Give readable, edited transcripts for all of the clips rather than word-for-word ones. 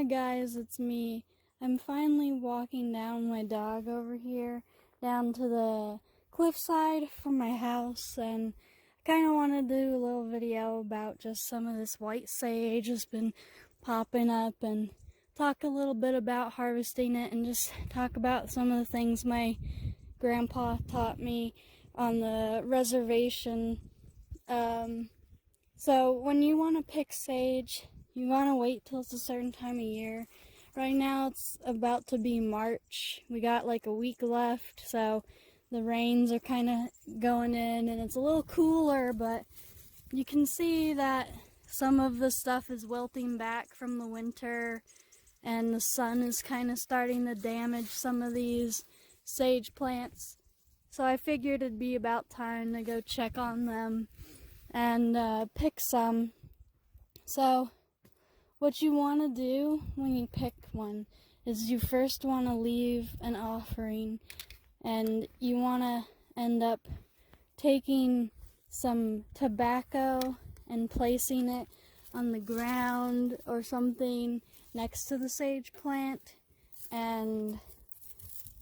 guys, it's me. I'm finally walking down my dog over here, down to the cliffside from my house, and I kind of want to do a little video about just some of this white sage that's been popping up, and talk a little bit about harvesting it, and just talk about some of the things my grandpa taught me on the reservation. So when you want to pick sage, you want to wait till it's a certain time of year. Right now it's about to be March. We got like a week left, so the rains are kind of going in and it's a little cooler, but you can see that some of the stuff is wilting back from the winter, and the sun is kind of starting to damage some of these sage plants. So I figured it'd be about time to go check on them and pick some. So what you want to do when you pick one is you first want to leave an offering, and you want to end up taking some tobacco and placing it on the ground or something next to the sage plant. And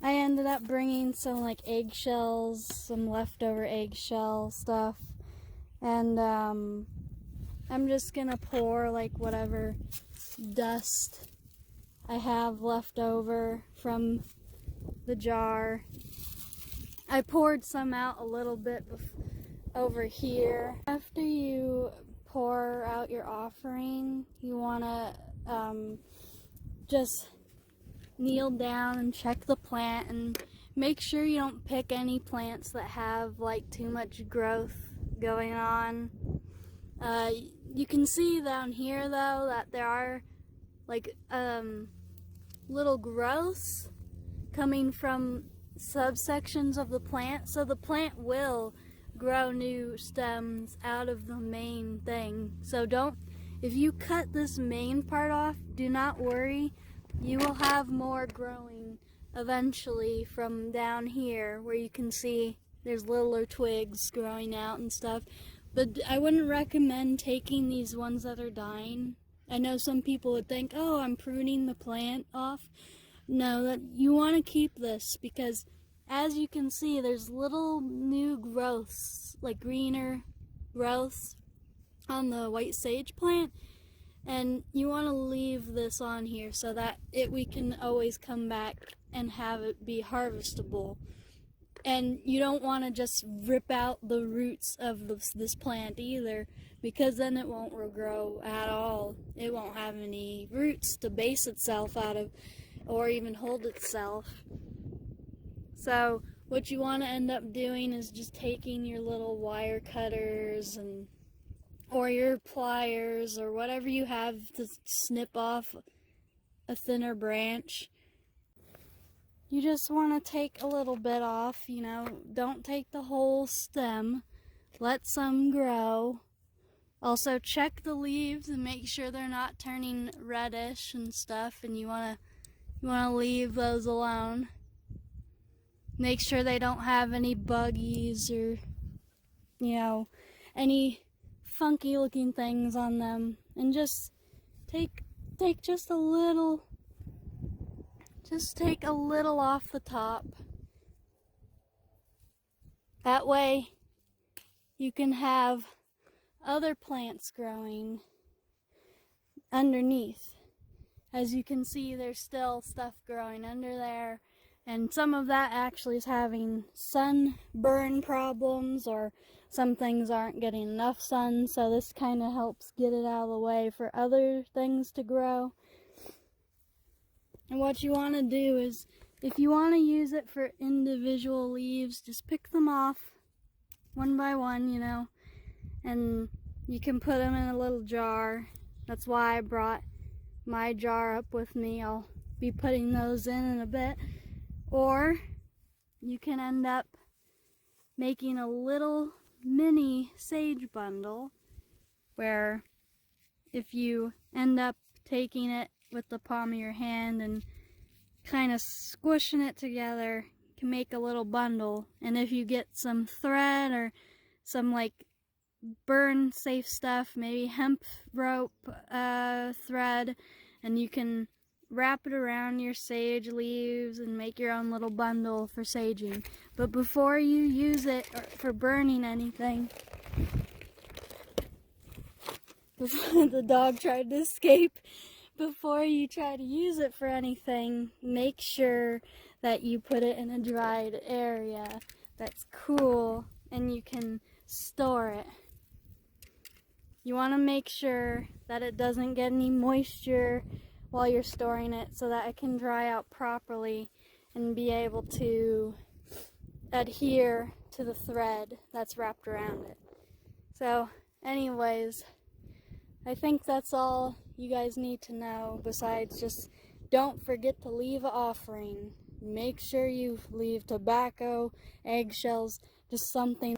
I ended up bringing some like eggshells, some leftover eggshell stuff, and I'm just gonna pour like whatever dust I have left over from the jar. I poured some out a little bit over here. After you pour out your offering, you wanna just kneel down and check the plant and make sure you don't pick any plants that have like too much growth going on. You can see down here though that there are like little growths coming from subsections of the plant, so the plant will grow new stems out of the main thing. So if you cut this main part off, do not worry, you will have more growing eventually from down here where you can see there's littler twigs growing out and stuff. But I wouldn't recommend taking these ones that are dying. I know some people would think, oh, I'm pruning the plant off. No, that you want to keep this, because as you can see, there's little new growths, like greener growths on the white sage plant. And you want to leave this on here so that we can always come back and have it be harvestable. And you don't want to just rip out the roots of this plant either, because then it won't regrow at all. It won't have any roots to base itself out of, or even hold itself. So what you want to end up doing is just taking your little wire cutters or your pliers or whatever you have to snip off a thinner branch. You just want to take a little bit off, you know, don't take the whole stem. Let some grow. Also check the leaves and make sure they're not turning reddish and stuff, and you want to leave those alone. Make sure they don't have any buggies or, you know, any funky looking things on them, and just take just a little. Just take a little off the top. That way you can have other plants growing underneath. As you can see, there's still stuff growing under there, and some of that actually is having sunburn problems, or some things aren't getting enough sun, so this kind of helps get it out of the way for other things to grow. And what you want to do is, if you want to use it for individual leaves, just pick them off one by one, you know, and you can put them in a little jar. That's why I brought my jar up with me. I'll be putting those in a bit. Or you can end up making a little mini sage bundle, where if you end up taking it with the palm of your hand and kind of squishing it together, you can make a little bundle. And if you get some thread or some like burn safe stuff, maybe hemp rope thread, and you can wrap it around your sage leaves and make your own little bundle for saging. But before you use it for burning anything, the dog tried to escape. Before you try to use it for anything, make sure that you put it in a dried area that's cool and you can store it. You want to make sure that it doesn't get any moisture while you're storing it so that it can dry out properly and be able to adhere to the thread that's wrapped around it. So anyways, I think that's all you guys need to know, besides just don't forget to leave an offering. Make sure you leave tobacco, eggshells, just something